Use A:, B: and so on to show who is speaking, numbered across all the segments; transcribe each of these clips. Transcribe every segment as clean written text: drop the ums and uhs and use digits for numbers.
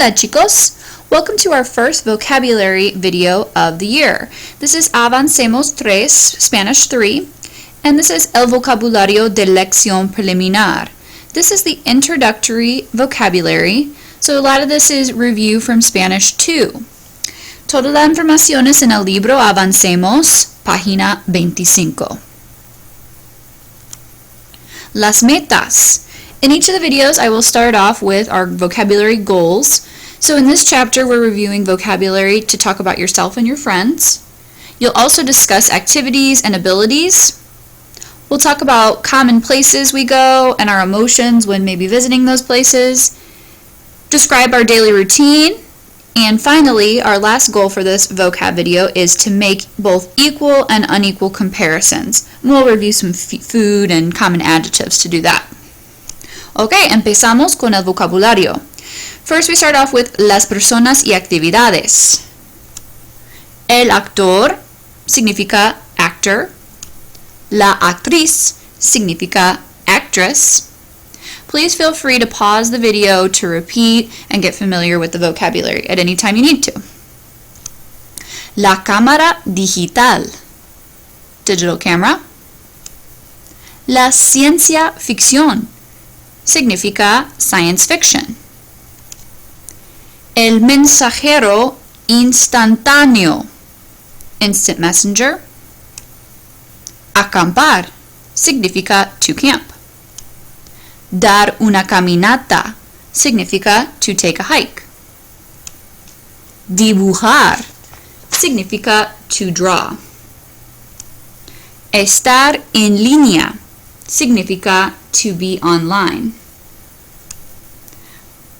A: Hola chicos! Welcome to our first vocabulary video of the year. This is Avancemos 3, Spanish 3, and this is El Vocabulario de Lección Preliminar. This is the introductory vocabulary, so a lot of this is review from Spanish 2. Toda la información es en el libro Avancemos, página 25. Las metas. In each of the videos, I will start off with our vocabulary goals. So in this chapter, we're reviewing vocabulary to talk about yourself and your friends. You'll also discuss activities and abilities. We'll talk about common places we go and our emotions when maybe visiting those places. Describe our daily routine. And finally, our last goal for this vocab video is to make both equal and unequal comparisons. We'll review some food and common adjectives to do that. Ok, empezamos con el vocabulario. First we start off with las personas y actividades. El actor significa actor. La actriz significa actress. Please feel free to pause the video to repeat and get familiar with the vocabulary at any time you need to. La cámara digital, digital camera. La ciencia ficción significa science fiction. El mensajero instantáneo, instant messenger. Acampar significa to camp. Dar una caminata significa to take a hike. Dibujar significa to draw. Estar en línea significa to be online.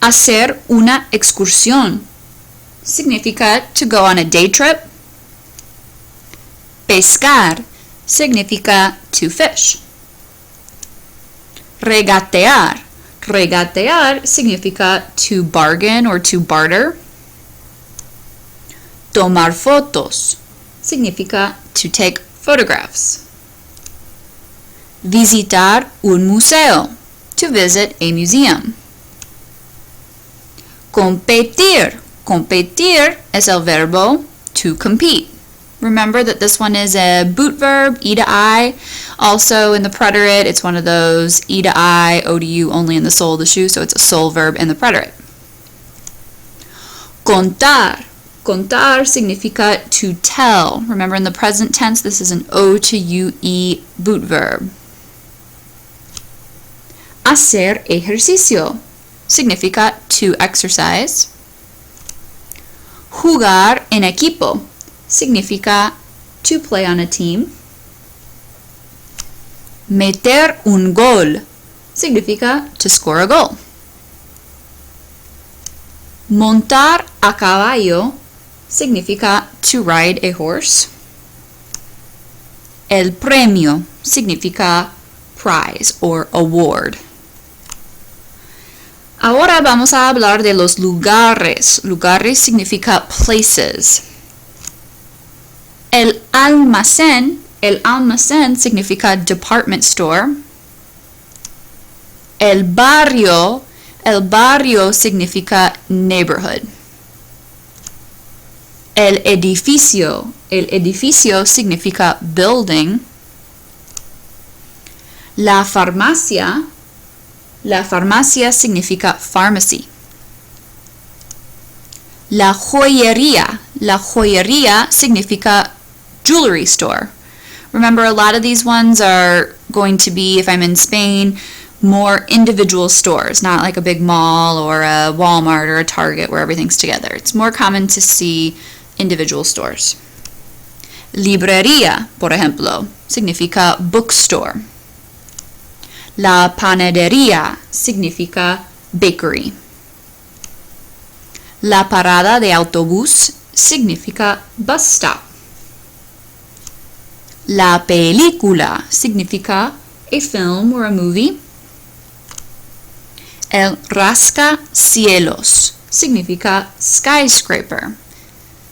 A: Hacer una excursión significa to go on a day trip. Pescar significa to fish. Regatear. Regatear significa to bargain or to barter. Tomar fotos significa to take photographs. Visitar un museo, to visit a museum. Competir. Competir es el verbo to compete. Remember that this one is a boot verb, E to I. Also in the preterite, it's one of those E to I, O to U only in the sole of the shoe, so it's a sole verb in the preterite. Contar. Contar significa to tell. Remember in the present tense, this is an O to U-E boot verb. Hacer ejercicio significa to exercise. Jugar en equipo significa to play on a team. Meter un gol significa to score a goal. Montar a caballo significa to ride a horse. El premio significa prize or award. Ahora vamos a hablar de los lugares. Lugares significa places. El almacén significa department store. El barrio significa neighborhood. El edificio significa building. La farmacia significa pharmacy. La joyería significa jewelry store. Remember, a lot of these ones are going to be, if I'm in Spain, more individual stores, not like a big mall or a Walmart or a Target where everything's together. It's more common to see individual stores. Librería, por ejemplo, significa bookstore. La panadería significa bakery. La parada de autobús significa bus stop. La película significa a film or a movie. El rascacielos significa skyscraper.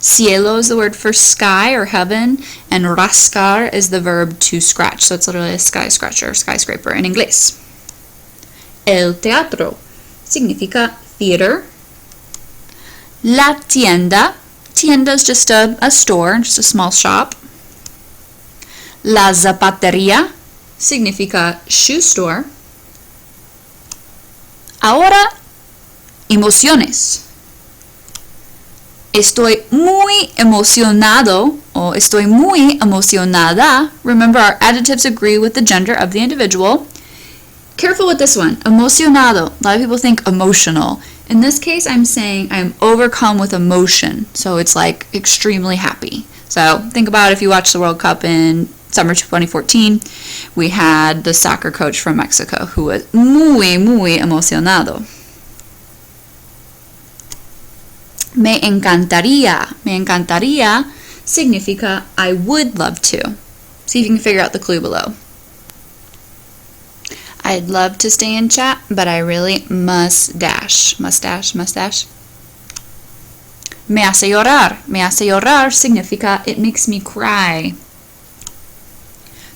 A: Cielo is the word for sky or heaven, and rascar is the verb to scratch. So it's literally a sky scratcher, skyscraper in inglés. El teatro significa theater. La tienda. Tienda is just a store, just a small shop. La zapatería significa shoe store. Ahora, emociones. Estoy muy emocionado o estoy muy emocionada. Remember, our adjectives agree with the gender of the individual. Careful with this one. Emocionado. A lot of people think emotional. In this case, I'm saying I'm overcome with emotion. So it's like extremely happy. So think about if you watched the World Cup in summer 2014, we had the soccer coach from Mexico who was muy emocionado. Me encantaría. Me encantaría significa I would love to. See if you can figure out the clue below. I'd love to stay in chat, but I really must dash. Mustache. Me hace llorar. Me hace llorar significa it makes me cry.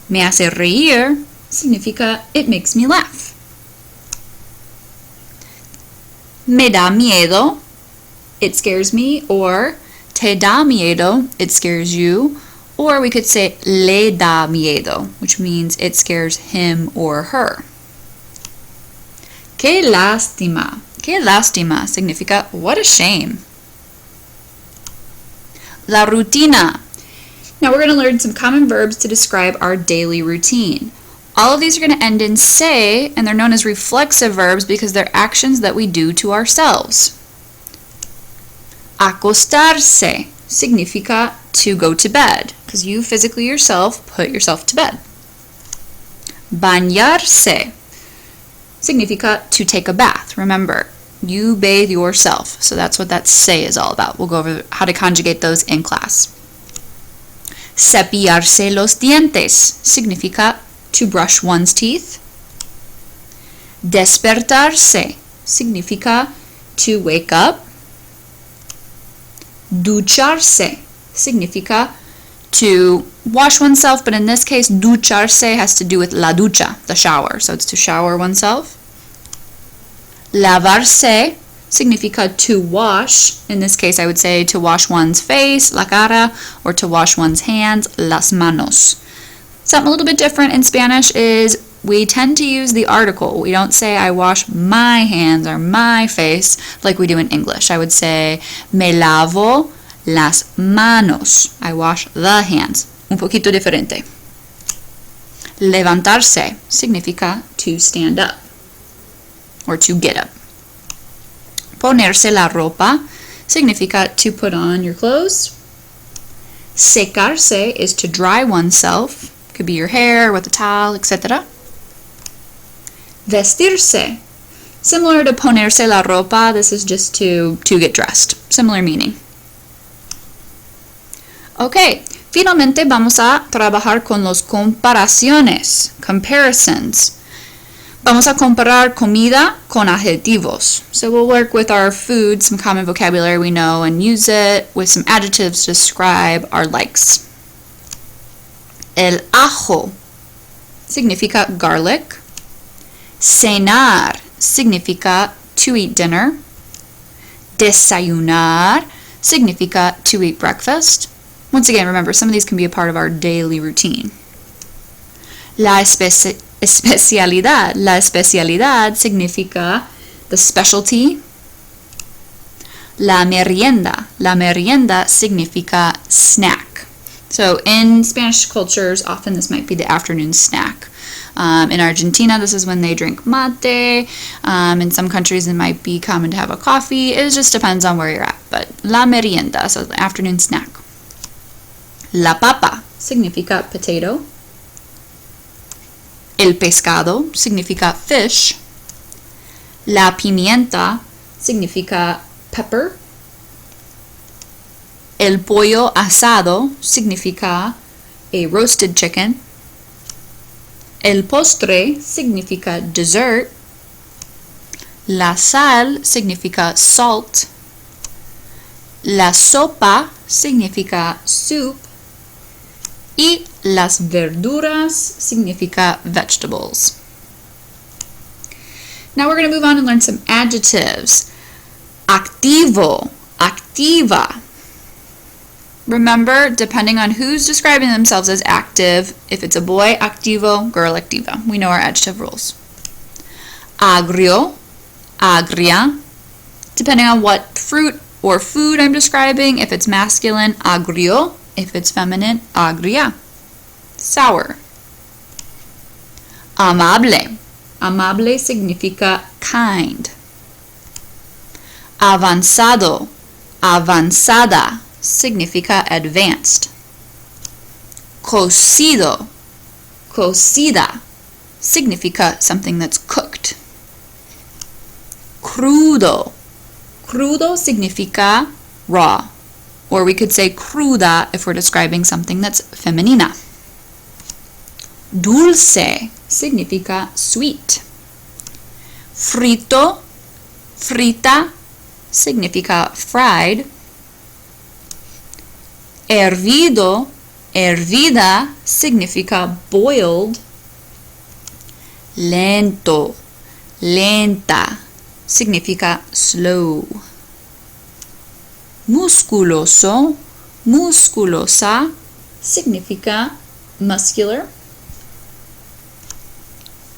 A: Me hace reír significa it makes me laugh. Me da miedo, it scares me, or te da miedo, it scares you, or we could say le da miedo, which means it scares him or her. Qué lástima. Qué lástima significa what a shame. La rutina. Now we're going to learn some common verbs to describe our daily routine. All of these are going to end in se, and they're known as reflexive verbs because they're actions that we do to ourselves. Acostarse significa to go to bed, because you physically yourself put yourself to bed. Bañarse significa to take a bath. Remember, you bathe yourself, so that's what that se is all about. We'll go over how to conjugate those in class. Cepillarse los dientes significa to brush one's teeth. Despertarse significa to wake up. Ducharse significa to wash oneself, but in this case, ducharse has to do with la ducha, the shower, so it's to shower oneself. Lavarse significa to wash. In this case, I would say to wash one's face, la cara, or to wash one's hands, las manos. Something a little bit different in Spanish is we tend to use the article. We don't say I wash my hands or my face like we do in English. I would say me lavo las manos. I wash the hands. Un poquito diferente. Levantarse significa to stand up or to get up. Ponerse la ropa significa to put on your clothes. Secarse is to dry oneself. Could be your hair with a towel, etc. Vestirse. Similar to ponerse la ropa, this is just to get dressed. Similar meaning. Ok, finalmente vamos a trabajar con los comparaciones, comparisons. Vamos a comparar comida con adjetivos. So we'll work with our food, some common vocabulary we know, and use it with some adjectives to describe our likes. El ajo significa garlic. Cenar significa to eat dinner. Desayunar significa to eat breakfast. Once again, remember, some of these can be a part of our daily routine. La especialidad. La especialidad significa the specialty. La merienda. La merienda significa snack. So in Spanish cultures, often this might be the afternoon snack. In Argentina, this is when they drink mate. In some countries, it might be common to have a coffee. It just depends on where you're at. But la merienda, so the afternoon snack. La papa significa potato. El pescado significa fish. La pimienta significa pepper. El pollo asado significa a roasted chicken. El postre significa dessert. La sal significa salt. La sopa significa soup. Y las verduras significa vegetables. Now we're going to move on and learn some adjectives. Activo. Activa. Remember, depending on who's describing themselves as active, if it's a boy, activo, girl, activa. We know our adjective rules. Agrio, agria. Depending on what fruit or food I'm describing, if it's masculine, agrio. If it's feminine, agria. Sour. Amable. Amable significa kind. Avanzado, avanzada significa advanced. Cocido, cocida significa something that's cooked. Crudo, crudo significa raw, or we could say cruda if we're describing something that's femenina. Dulce significa sweet. Frito, frita significa fried. Hervido, hervida significa boiled. Lento, lenta significa slow. Musculoso, musculosa significa muscular.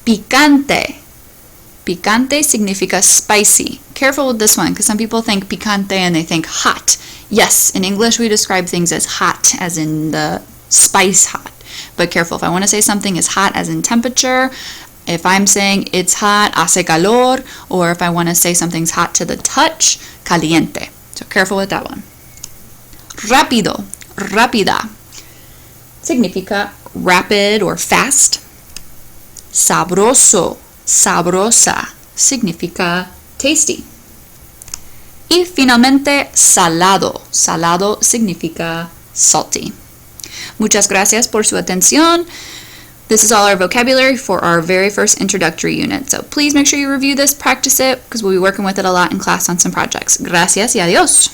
A: Picante, picante significa spicy. Careful with this one because some people think picante and they think hot. Yes, in English we describe things as hot, as in the spice hot. But careful, if I want to say something is hot as in temperature, if I'm saying it's hot, hace calor, or if I want to say something's hot to the touch, caliente. So careful with that one. Rápido, rápida significa rapid or fast. Sabroso, sabrosa significa tasty. Y finalmente, salado. Salado significa salty. Muchas gracias por su atención. This is all our vocabulary for our very first introductory unit. So please make sure you review this, practice it, because we'll be working with it a lot in class on some projects. Gracias y adiós.